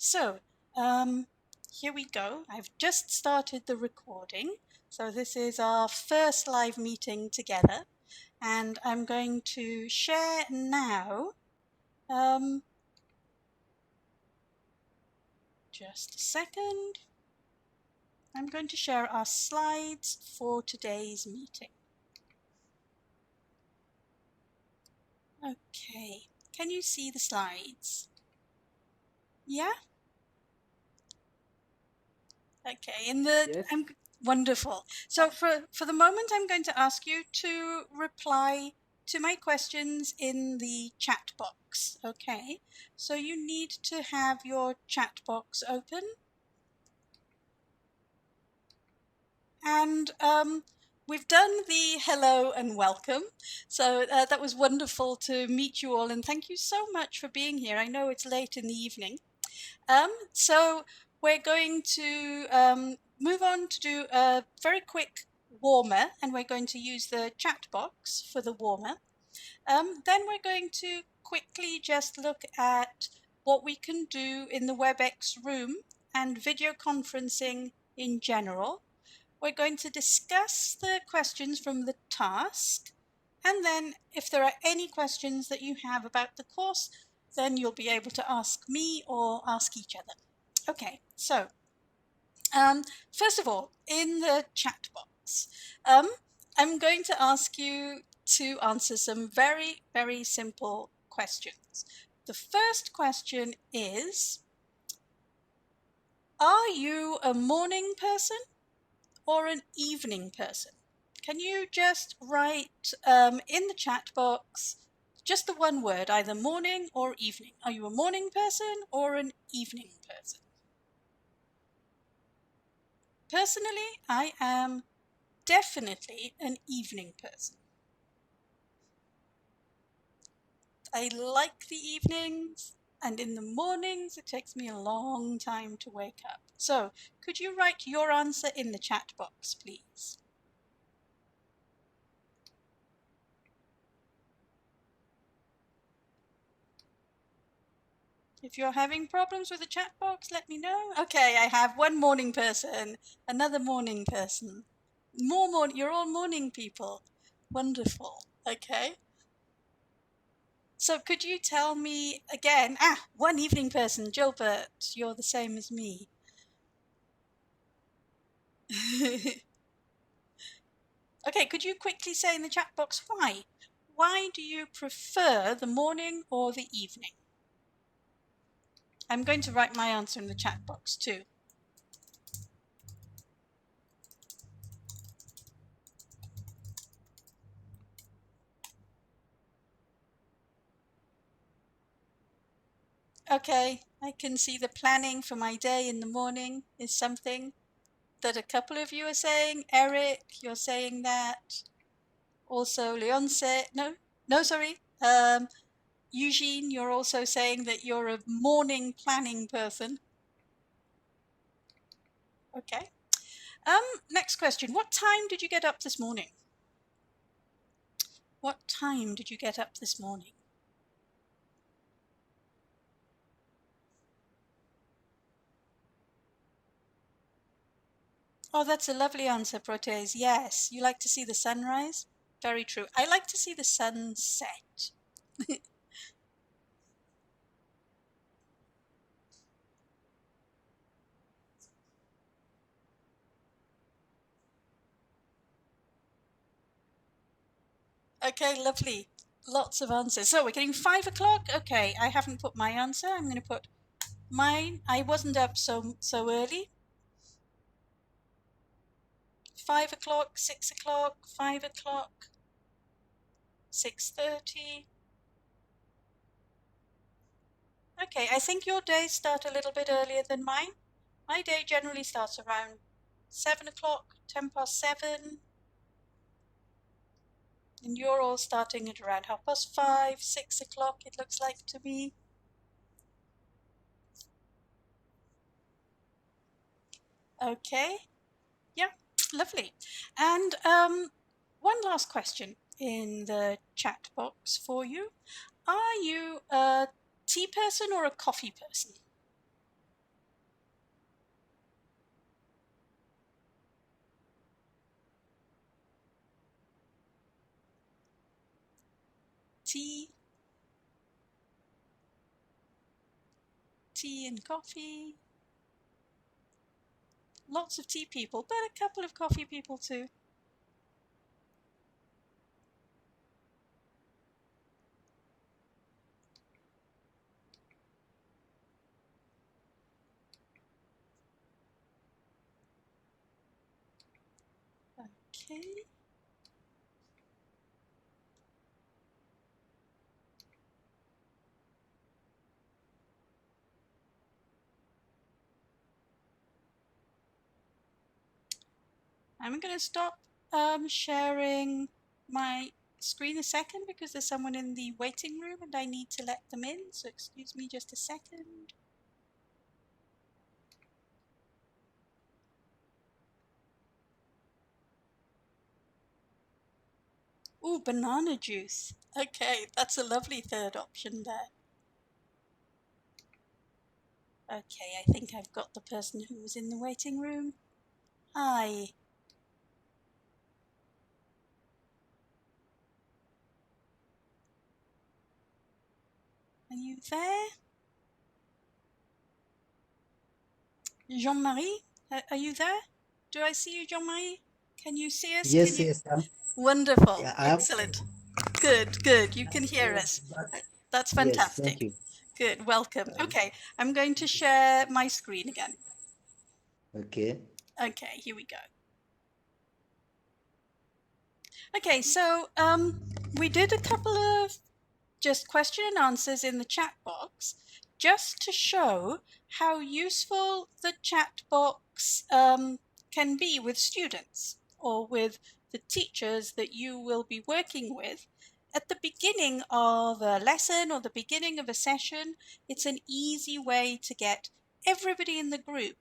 So, here we go. I've just started the recording. So this is our first live meeting together, and I'm going to share now. Just a second. I'm going to share our slides for today's meeting. Okay, can you see the slides? Yeah? Okay, Yes. wonderful. So for the moment, I'm going to ask you to reply to my questions in the chat box. Okay, so you need to have your chat box open, and we've done the hello and welcome. So that was wonderful to meet you all, and thank you so much for being here. I know it's late in the evening. So we're going to move on to do a very quick warmer, and we're going to use the chat box for the warmer. Then we're going to quickly just look at what we can do in the WebEx room and video conferencing in general. We're going to discuss the questions from the task, and then if there are any questions that you have about the course, then you'll be able to ask me or ask each other. Okay, so first of all, in the chat box, I'm going to ask you to answer some very, very simple questions. The first question is, are you a morning person or an evening person? Can you just write in the chat box just the one word, either morning or evening? Are you a morning person or an evening person? Personally, I am definitely an evening person. I like the evenings, and in the mornings it takes me a long time to wake up. So, could you write your answer in the chat box, please? If you're having problems with the chat box, let me know. Okay, I have one morning person, another morning person. You're all morning people. Wonderful. Okay. So could you tell me again? One evening person, Gilbert, you're the same as me. Okay, could you quickly say in the chat box why? Why do you prefer the morning or the evening? I'm going to write my answer in the chat box too. Okay, I can see the planning for my day in the morning is something that a couple of you are saying. Eric, you're saying that. Also, Leonce, no, sorry. Eugene, you're also saying that you're a morning planning person. Okay. Next question. What time did you get up this morning? What time did you get up this morning? Oh, that's a lovely answer, Proteus. Yes, you like to see the sunrise? Very true. I like to see the sunset. Okay, lovely. Lots of answers. So we're getting 5 o'clock. Okay, I haven't put my answer. I'm going to put mine. I wasn't up so early. 5 o'clock, 6 o'clock, 5 o'clock, 6:30. Okay, I think your days start a little bit earlier than mine. My day generally starts around 7 o'clock, 7:10, and you're all starting at around 5:30, 6 o'clock. It looks like to me. Okay, yeah, lovely. And one last question in the chat box for you. Are you a tea person or a coffee person? tea, tea and coffee. Lots of tea people, but a couple of coffee people too. Okay. I'm going to stop sharing my screen a second because there's someone in the waiting room and I need to let them in. So excuse me just a second. Ooh, banana juice. Okay, that's a lovely third option there. Okay, I think I've got the person who was in the waiting room. Hi. Are you there? Jean-Marie? Are you there? Do I see you, Jean-Marie? Can you see us? Can Yes, you? yes, Wonderful. yeah, Excellent. Good, good. You can hear so, us. but That's yes, thank fantastic. you. Good. Welcome. Uh, Okay, I'm going to share my screen again. okay. Okay, here we go. Okay, so we did a couple of just question and answers in the chat box just to show how useful the chat box can be with students or with the teachers that you will be working with. At the beginning of a lesson or the beginning of a session, it's an easy way to get everybody in the group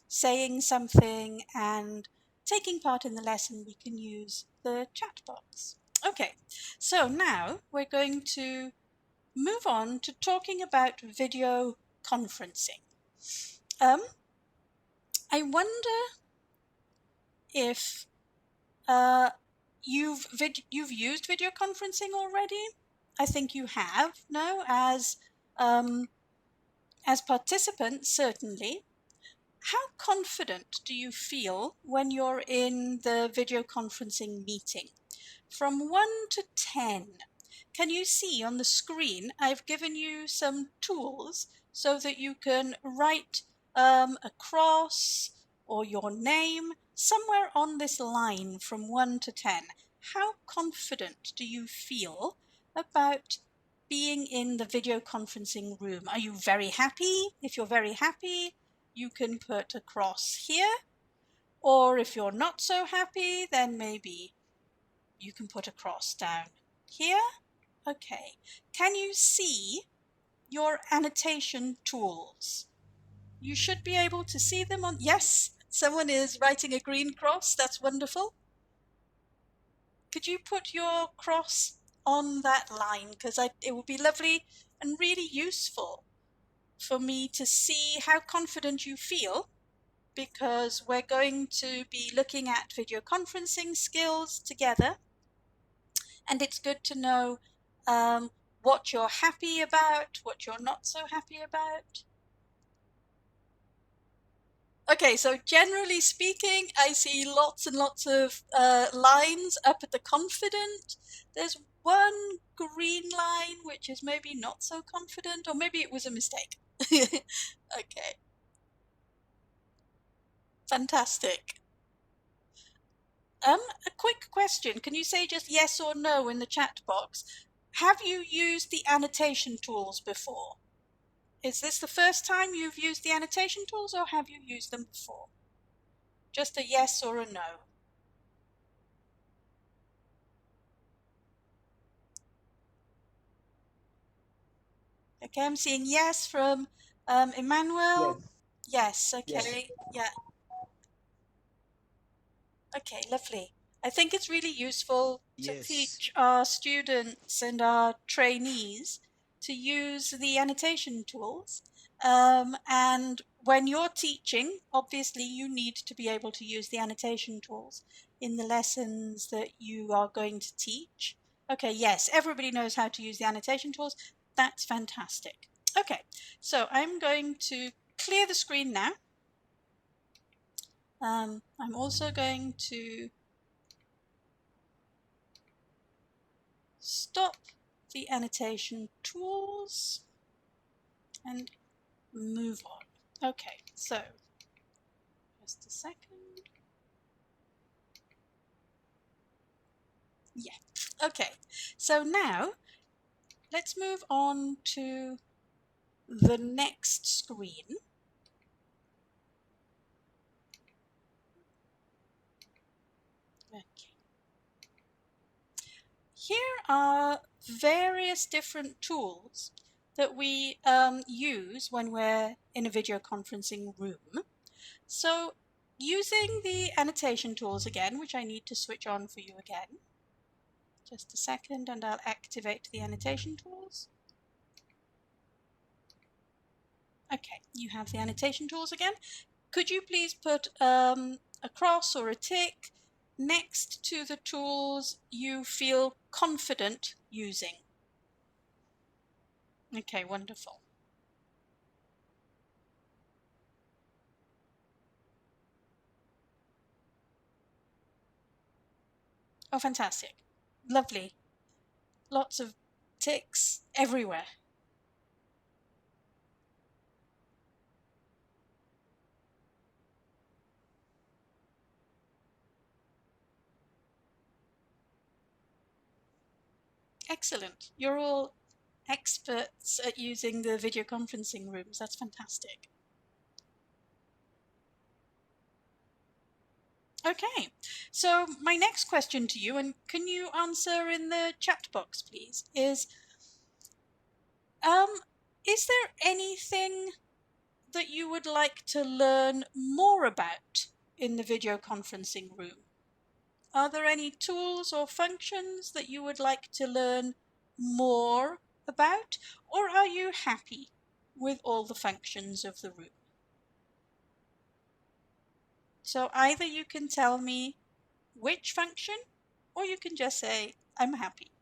saying something and taking part in the lesson. We can use the chat box. Okay, so now we're going to move on to talking about video conferencing. I wonder if you've used video conferencing already. I think you have, no? As participants, certainly. How confident do you feel when you're in the video conferencing meeting? From 1 to 10, can you see on the screen I've given you some tools so that you can write a cross or your name somewhere on this line from 1 to 10. How confident do you feel about being in the video conferencing room? Are you very happy? If you're very happy, you can put a cross here. Or if you're not so happy, then maybe you can put a cross down here. Okay. Can you see your annotation tools? You should be able to see them on. Yes, someone is writing a green cross. That's wonderful. Could you put your cross on that line? Because it would be lovely and really useful for me to see how confident you feel, because we're going to be looking at video conferencing skills together. And it's good to know what you're happy about, what you're not so happy about. Okay, so generally speaking, I see lots and lots of lines up at the confident. There's one green line which is maybe not so confident, or maybe it was a mistake. Okay, fantastic. A quick question. Can you say just yes or no in the chat box? Have you used the annotation tools before? Is this the first time you've used the annotation tools, or have you used them before? Just a yes or a no. Okay, I'm seeing yes from Yes, Emmanuel. Yes, yes, okay, yeah, okay, lovely. I think it's really useful to Yes. teach our students and our trainees to use the annotation tools. And when you're teaching, obviously you need to be able to use the annotation tools in the lessons that you are going to teach. Okay, yes, everybody knows how to use the annotation tools. That's fantastic. Okay, so I'm going to clear the screen now. I'm also going to stop the annotation tools and move on. Okay, so just a second. Yeah, okay. So now let's move on to the next screen. Okay. Here are various different tools that we use when we're in a video conferencing room. So using the annotation tools again, which I need to switch on for you again. Just a second and I'll activate the annotation tools. Okay, you have the annotation tools again. Could you please put a cross or a tick next to the tools you feel confident using? Okay, wonderful. Oh, fantastic. Lovely. Lots of ticks everywhere. Excellent. You're all experts at using the video conferencing rooms. That's fantastic. Okay, so my next question to you, and can you answer in the chat box, please, um, is there anything that you would like to learn more about in the video conferencing room? Are there any tools or functions that you would like to learn more about, or are you happy with all the functions of the room? So either you can tell me which function, or you can just say, I'm happy.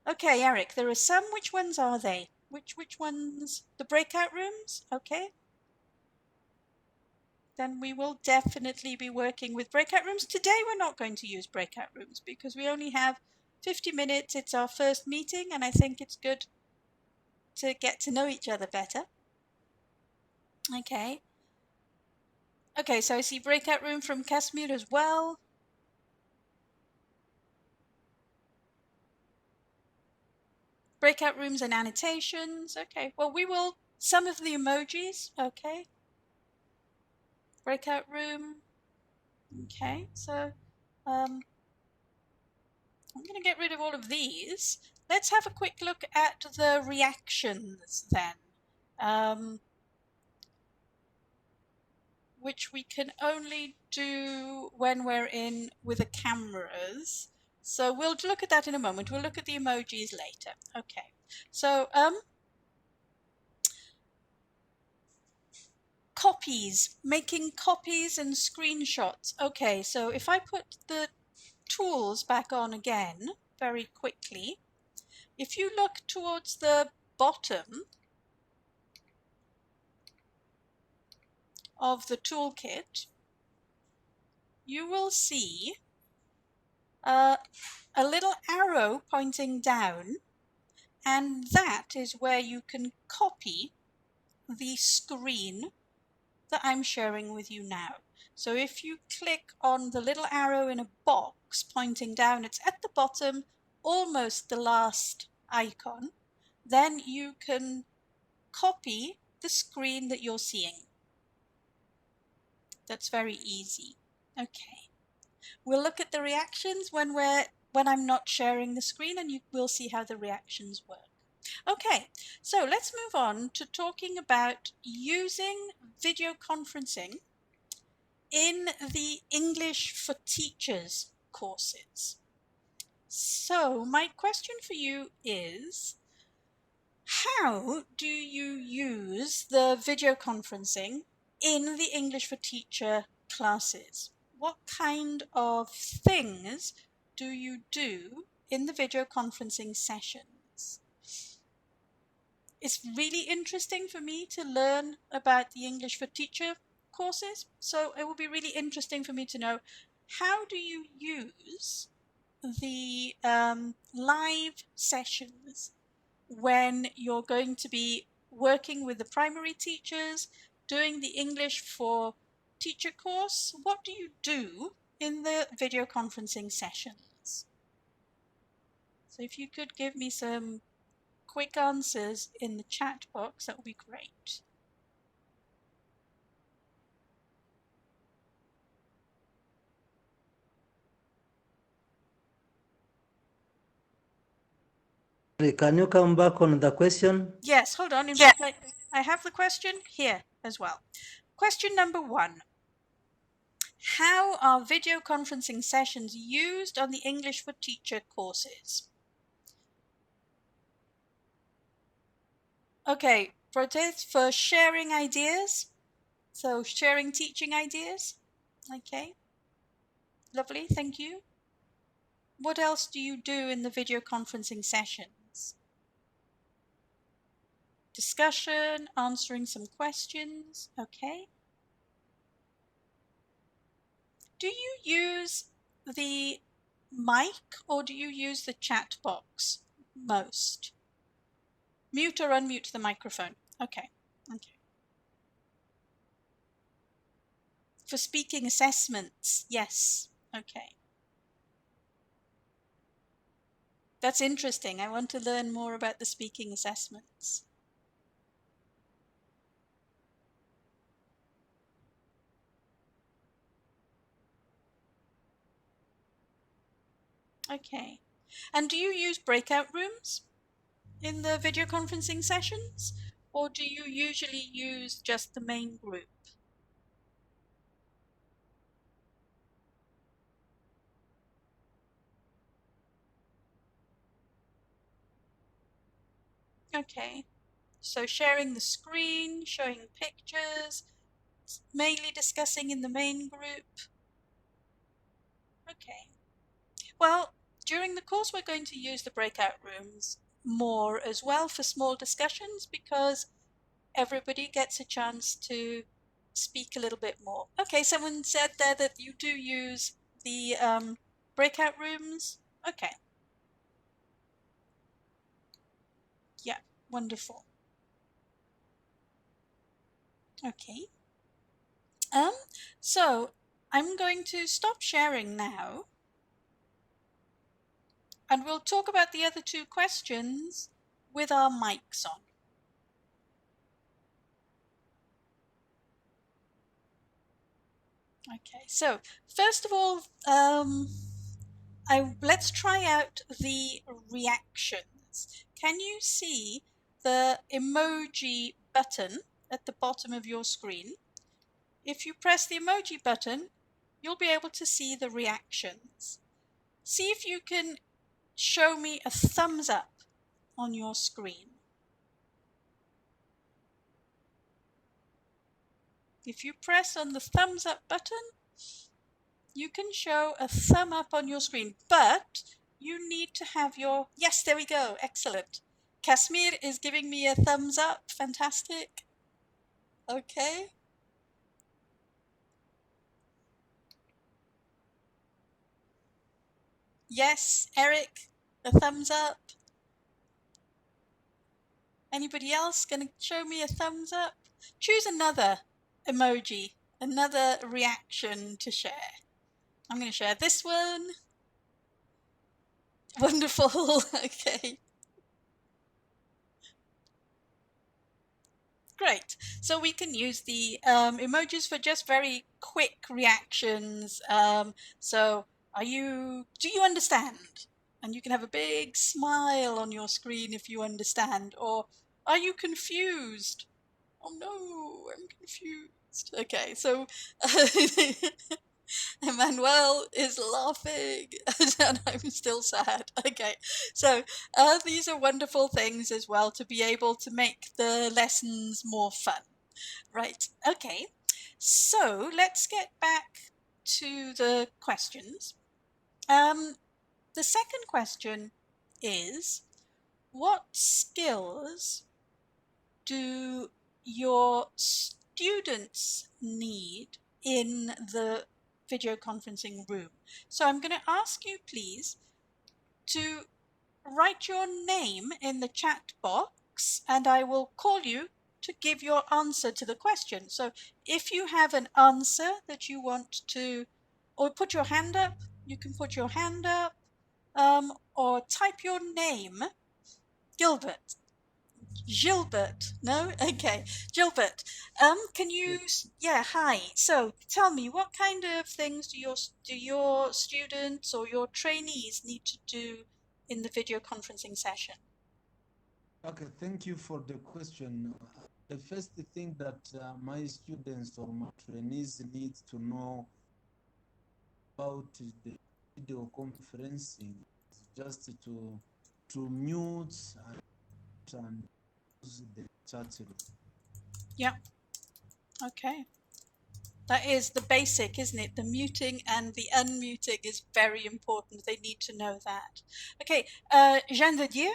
Okay, Eric, there are some. Which ones are they? Which ones? The breakout rooms? Okay. Then we will definitely be working with breakout rooms. Today we're not going to use breakout rooms because we only have 50 minutes. It's our first meeting and I think it's good to get to know each other better. Okay. Okay, so I see breakout room from Casimir as well. Breakout rooms and annotations. Okay, well, we will, some of the emojis. Okay. Breakout room. Okay, so um, I'm going to get rid of all of these. Let's have a quick look at the reactions then, which we can only do when we're in with the cameras. So we'll look at that in a moment. We'll look at the emojis later. Okay, so copies, making copies and screenshots. Okay, so if I put the tools back on again very quickly, if you look towards the bottom of the toolkit, you will see a little arrow pointing down, and that is where you can copy the screen that I'm sharing with you now. So if you click on the little arrow in a box pointing down, it's at the bottom, almost the last icon, then you can copy the screen that you're seeing. That's very easy. Okay. We'll look at the reactions when I'm not sharing the screen, and you will see how the reactions work. Okay, so let's move on to talking about using video conferencing in the English for Teachers courses. So my question for you is, how do you use the video conferencing in the English for Teacher classes? What kind of things do you do in the video conferencing sessions. It's really interesting for me to learn about the English for Teacher courses. So it will be really interesting for me to know, how do you use the live sessions when you're going to be working with the primary teachers, doing the English for Teacher course? What do you do in the video conferencing sessions? So if you could give me some quick answers in the chat box, that would be great. Can you come back on the question? Yes, hold on. In fact, I have the question here as well. Question number 1. How are video conferencing sessions used on the English for Teacher courses? Okay, for sharing ideas. So sharing teaching ideas. Okay, lovely, thank you. What else do you do in the video conferencing sessions? Discussion, answering some questions. Okay. Do you use the mic or do you use the chat box most? Mute or unmute the microphone. Okay. Okay. For speaking assessments, yes. Okay. That's interesting. I want to learn more about the speaking assessments. Okay. And do you use breakout rooms in the video conferencing sessions? Or do you usually use just the main group? Okay. So sharing the screen, showing pictures, mainly discussing in the main group. Okay. Well, during the course, we're going to use the breakout rooms more as well for small discussions because everybody gets a chance to speak a little bit more. Okay, someone said there that you do use the breakout rooms. Okay. Yeah, wonderful. Okay. Um, so I'm going to stop sharing now and we'll talk about the other 2 questions with our mics on. Okay, so first of all, let's try out the reactions. Can you see the emoji button at the bottom of your screen? If you press the emoji button, you'll be able to see the reactions. See if you can show me a thumbs up on your screen. If you press on the thumbs up button, you can show a thumb up on your screen, but you need to have your, yes, there we go, excellent. Kasmir is giving me a thumbs up, fantastic. Okay. Yes, Eric, a thumbs up. Anybody else gonna show me a thumbs up? Choose another emoji, another reaction to share. I'm gonna share this one. Wonderful, okay. Great. So we can use the emojis for just very quick reactions. So do you understand? And you can have a big smile on your screen if you understand. Or are you confused? Oh no, I'm confused. Okay, so Emmanuel is laughing and I'm still sad. Okay, so these are wonderful things as well to be able to make the lessons more fun. Right, okay. So let's get back to the questions. Um, The second question is, what skills do your students need in the video conferencing room? So I'm going to ask you, please, to write your name in the chat box and I will call you to give your answer to the question. So if you have an answer that you want to, or put your hand up, you can put your hand up, or type your name. Gilbert. Gilbert. No? Okay. Gilbert, can you, yeah, hi. So tell me, what kind of things do your students or your trainees need to do in the video conferencing session? Okay, thank you for the question. The first thing that my students or my trainees need to know about the video conferencing is just to mute and use the chat room. Yeah. Okay. That is the basic, isn't it? The muting and the unmuting is very important. They need to know that. Okay, Jean de Dieu,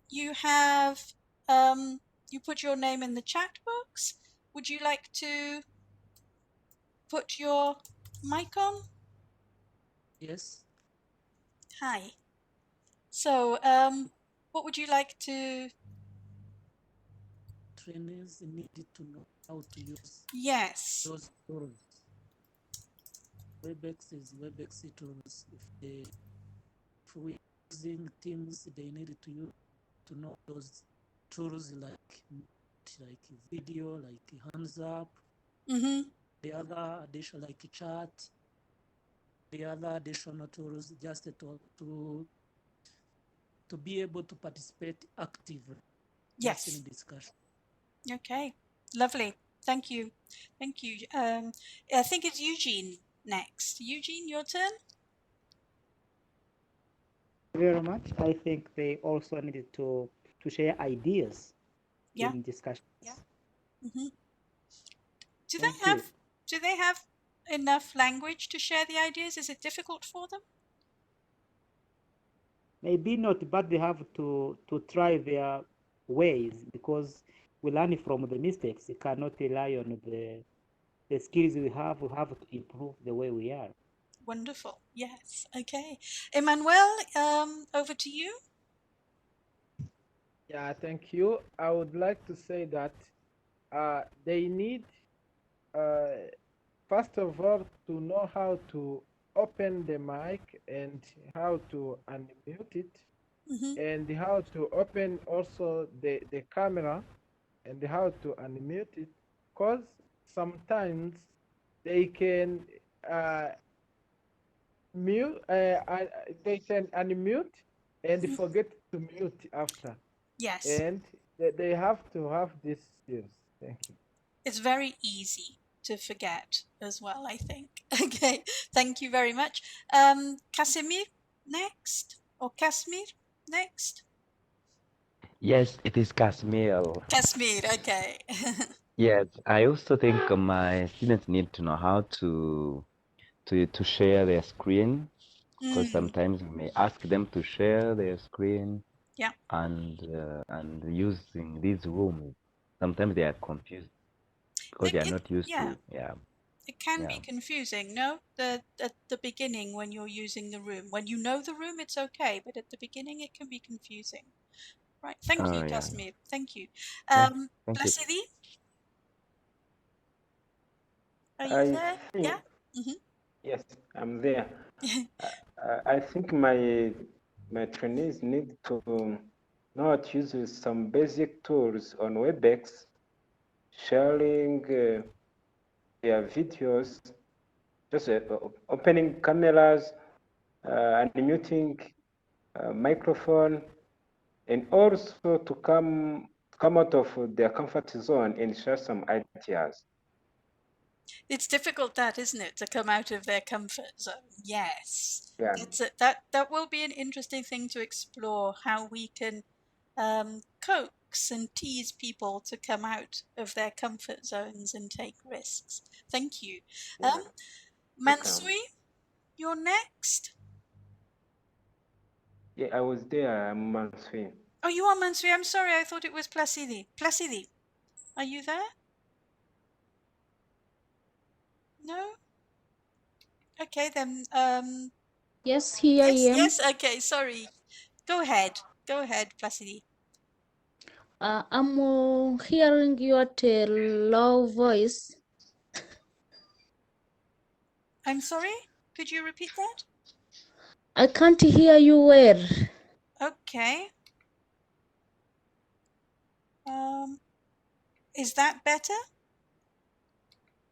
you have you put your name in the chat box. Would you like to put your mic on? Yes. Hi. So, what would you like to? Trainers need to know how to use Yes. those tools. Webex is Webex tools. If we're using Teams, they need to know those tools like video, like hands up, Mm-hmm. the other additional like chat, the other additional tools just to be able to participate actively just Yes. in discussion. Okay. Lovely. Thank you. Thank you. I think it's Eugene next. Eugene, your turn. Very much. I think they also needed to share ideas Yeah. in discussions. Yeah. Mm-hmm. Do they Thank have you. do they have enough language to share the ideas? Is it difficult for them? Maybe not, but they have to try their ways because we learn from the mistakes. We cannot rely on the skills we have. We have to improve the way we are. Wonderful. Yes. Okay. Emmanuel, over to you. Yeah, thank you. I would like to say that they need, uh, first of all, to know how to open the mic and how to unmute it, Mm-hmm. and how to open also the camera and how to unmute it, because sometimes they can uh, mute, they can unmute and Mm-hmm. forget to mute after. Yes. And they have to have these skills. Thank you. It's very easy to forget as well, I think. Okay. Thank you very much. Casimir next. Or Casimir next. Yes, it is Kashmir. Casimir, okay. Yes, I also think my students need to know how to share their screen because Mm, sometimes we may ask them to share their screen yeah. and using these rooms. Sometimes they are confused because they are not used Yeah. to. Yeah, It can yeah. be confusing, no? At the beginning when you're using the room. When you know the room, it's okay, but at the beginning it can be confusing. Right. Thank Oh you, yeah. Casimir. Thank you. Thank you. Blessedy, are you I there? think, Yeah? Mm-hmm. yes, I'm there. I think my trainees need to know how to use some basic tools on WebEx, sharing their videos, just opening cameras, unmuting microphone, and also to come out of their comfort zone and share some ideas. It's difficult, that, isn't it, to come out of their comfort zone? Yes. Yeah. That will be an interesting thing to explore, how we can coax and tease people to come out of their comfort zones and take risks. Thank you. Yeah. Welcome. Mansui, you're next. Yeah, I was there. I'm Mansui. Oh, you are Mansui. I'm sorry. I thought it was Placidi. Placidi, are you there? No? Okay, then. Yes, here I Yes, am. yes. Okay, sorry. Go ahead. Go ahead, Placidi. I'm hearing your low voice. I'm sorry. Could you repeat that? I can't hear you well. Okay. Is that better?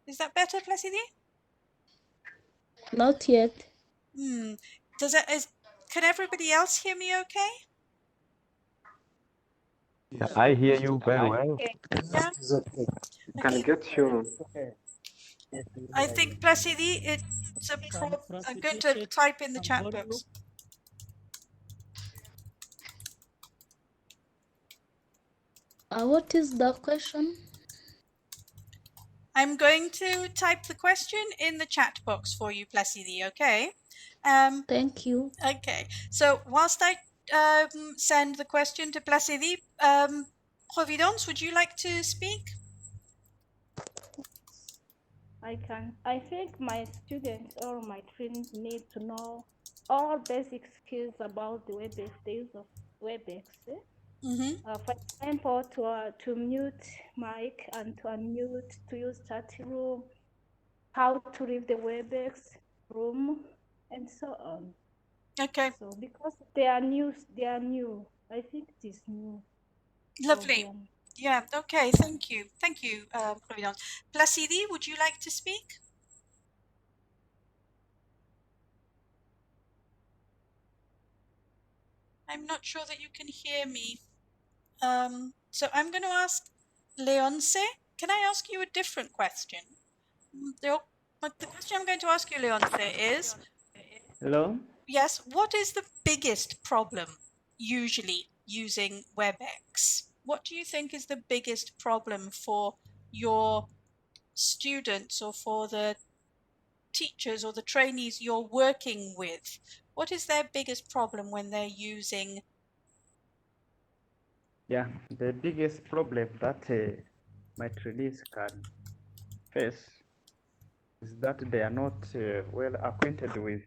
Is that better, Placidi? Not yet. Hmm. Can everybody else hear me okay? Yeah, I hear you very well. Yeah. It's okay. Can Okay. get you. Okay. I think Placidi, Can I'm going Fracity to check type in the some chat volume? box. What is the question? I'm going to type the question in the chat box for you, Placidi, okay? Thank you. Okay. So whilst I send the question to Placidi, Providence, would you like to speak? I can. I think my students or my trainees need to know all basic skills about the WebEx, the use of WebEx. Mm-hmm. For example, to mute mic and to unmute, to use chat room, how to leave the WebEx room, and so on. Okay. So because they are new, I think it is new for Lovely. them. Yeah. Okay. Thank you. Thank you, Providence. Placidi, would you like to speak? I'm not sure that you can hear me. So I'm going to ask Leonce. Can I ask you a different question? The question I'm going to ask you, Leonce, is Hello? yes, what is the biggest problem usually using WebEx? What do you think is the biggest problem for your students or for the teachers or the trainees you're working with? What is their biggest problem when they're using? Yeah, the biggest problem that my trainees can face is that they are not well acquainted with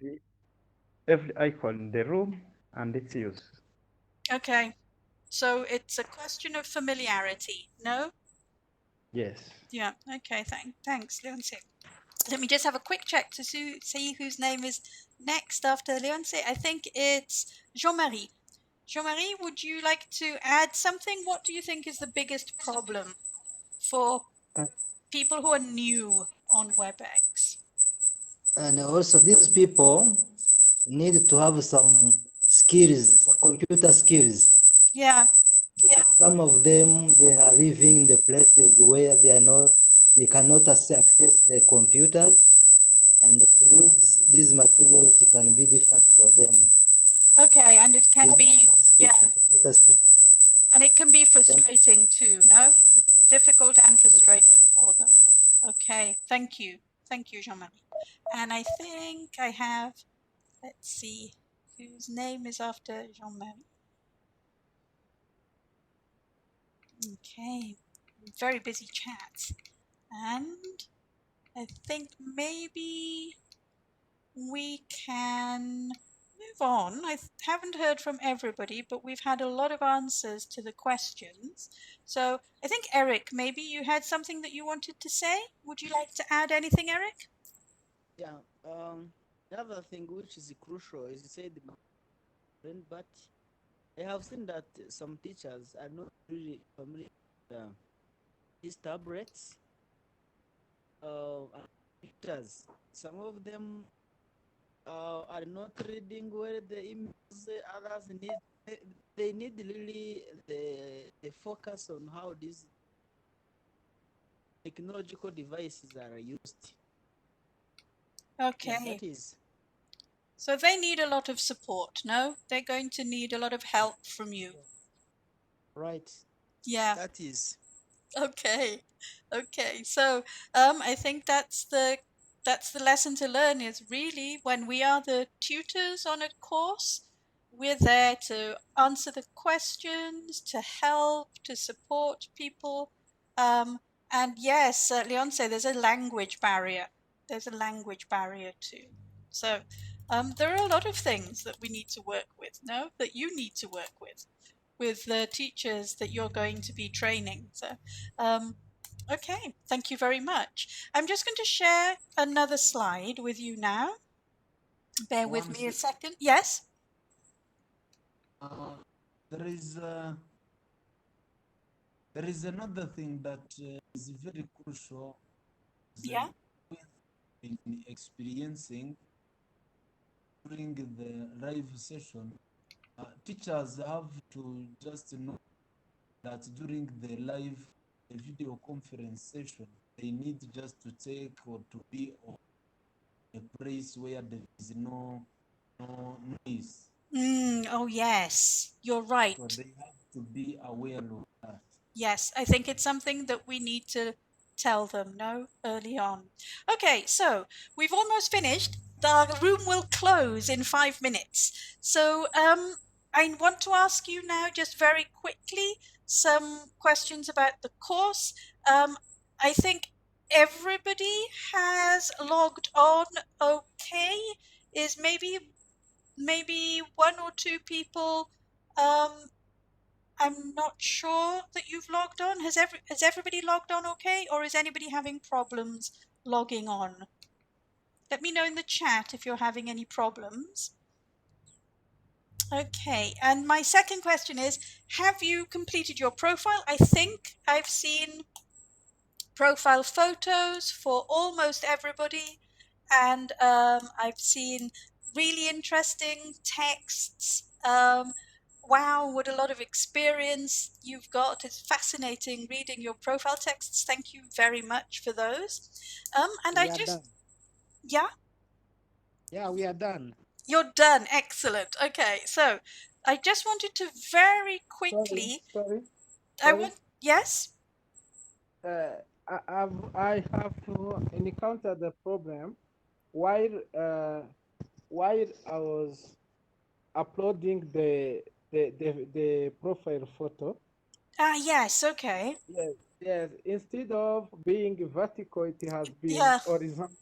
every icon in the room and its use. Okay, so it's a question of familiarity, no? Yes. Yeah, okay, thanks, Leonce. Let me just have a quick check to see whose name is next after Leonce. I think it's Jean-Marie. Jean-Marie, would you like to add something? What do you think is the biggest problem for people who are new on WebEx? And also these people need to have some skills, computer skills. Yeah, Some of them, they are living in the places where they cannot access the computers, and to use these materials it can be difficult for them. okay, and it can They be, skills yeah, in computer skills. and it can be Thank frustrating too, no? Difficult and frustrating for them. Okay, thank you. Thank you, Jean-Marie. And I think I have, let's see, whose name is after Jean-Marie. Okay, very busy chat. And I think maybe we can move on. I haven't heard from everybody, but we've had a lot of answers to the questions. So I think, Eric, maybe you had something that you wanted to say. Would you like to add anything, Eric? Yeah. Another thing which is crucial is you said, but I have seen that some teachers are not really familiar with these tablets. Teachers, some of them are not reading well the emails. Others they need really the focus on how these technological devices are used. Yeah, Okay. that is So they need a lot of support, no? They're going to need a lot of help from you. right. Yeah. That is Okay. Okay. So I think that's the lesson to learn is really when we are the tutors on a course, we're there to answer the questions, to help, to support people. And yes, Leonce, there's a language barrier. There's a language barrier too. So there are a lot of things that we need to work with, no? That you need to work with the teachers that you're going to be training. So, okay, thank you very much. I'm just going to share another slide with you now. Bear with me a second. Yes? There is another thing that is very crucial Yeah. that we've been experiencing during the live session. Teachers have to just know that during the live video conference session, they need just to take or to be on a place where there is no noise. Oh, yes, you're right. So they have to be aware of that. Yes, I think it's something that we need to tell them, no, early on. Okay, so we've almost finished. The room will close in 5 minutes. So I want to ask you now, just very quickly, some questions about the course. I think everybody has logged on okay. Is maybe one or two people I'm not sure that you've logged on. Has everybody logged on okay, or is anybody having problems logging on? Let me know in the chat if you're having any problems. Okay, and my second question is, have you completed your profile? I think I've seen profile photos for almost everybody, and I've seen really interesting texts. Wow, what a lot of experience you've got. It's fascinating reading your profile texts. Thank you very much for those. And We are done. Yeah? Yeah, we are done. You're done. Excellent. Okay, so I just wanted to very quickly. Sorry. Yes? I have encountered the problem while I was uploading the profile photo. Ah, yes. Okay. Yes. Instead of being vertical, it has been horizontal.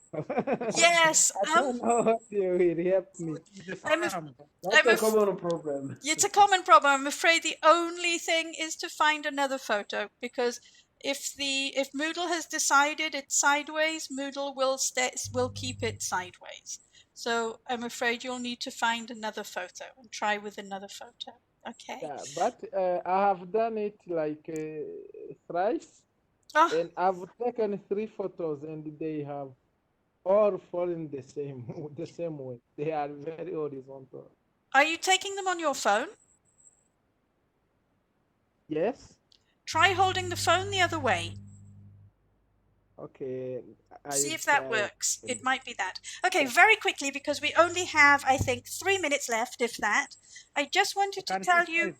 Yes. I don't know what will help me. That's a common problem. It's a common problem. I'm afraid the only thing is to find another photo, because if Moodle has decided it's sideways, Moodle will keep it sideways. So I'm afraid you'll need to find another photo and try with another photo. Okay. Yeah, but I have done it like thrice, and I've taken 3 photos, and they have all fallen the same way. They are very horizontal. Are you taking them on your phone? Yes. Try holding the phone the other way. Okay. See if that works. It might be that. Okay, very quickly, because we only have, I think, 3 minutes left, if that. I just wanted to tell you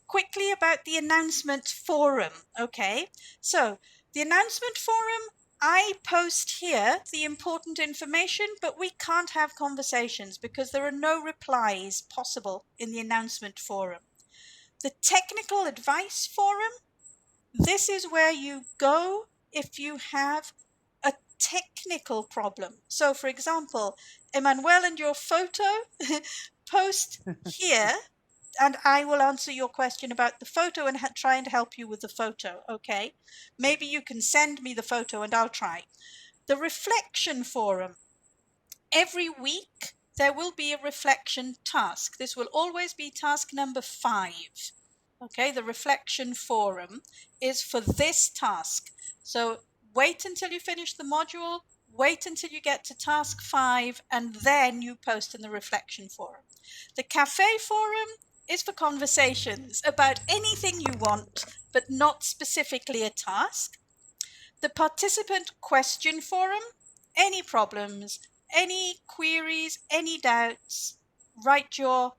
quickly about the announcement forum. Okay, so the announcement forum, I post here the important information, but we can't have conversations because there are no replies possible in the announcement forum. The technical advice forum, this is where you go if you have a technical problem. So, for example, Emmanuel and your photo, post here, and I will answer your question about the photo and try and help you with the photo, okay? Maybe you can send me the photo and I'll try. The reflection forum. Every week, there will be a reflection task. This will always be task number 5. Okay, the reflection forum is for this task. So wait until you finish the module, wait until you get to task 5, and then you post in the reflection forum. The cafe forum is for conversations about anything you want, but not specifically a task. The participant question forum, any problems, any queries, any doubts, write your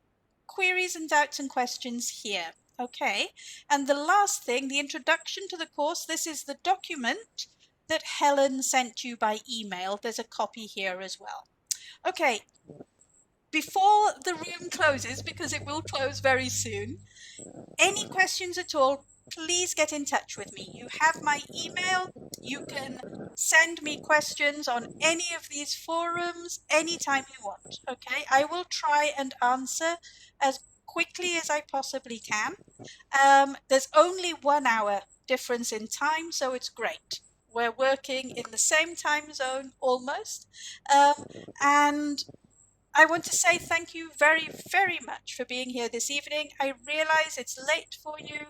queries and doubts and questions here. Okay, and the last thing, the introduction to the course, this is the document that Helen sent you by email. There's a copy here as well. Okay, before the room closes, because it will close very soon, any questions at all, please get in touch with me. You have my email. You can send me questions on any of these forums anytime you want. Okay, I will try and answer as quickly as I possibly can. There's only 1 hour difference in time, so it's great. We're working in the same time zone almost. And I want to say thank you very, very much for being here this evening. I realize it's late for you,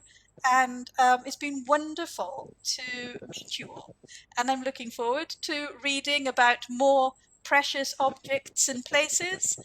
and it's been wonderful to meet you all. And I'm looking forward to reading about more precious objects and places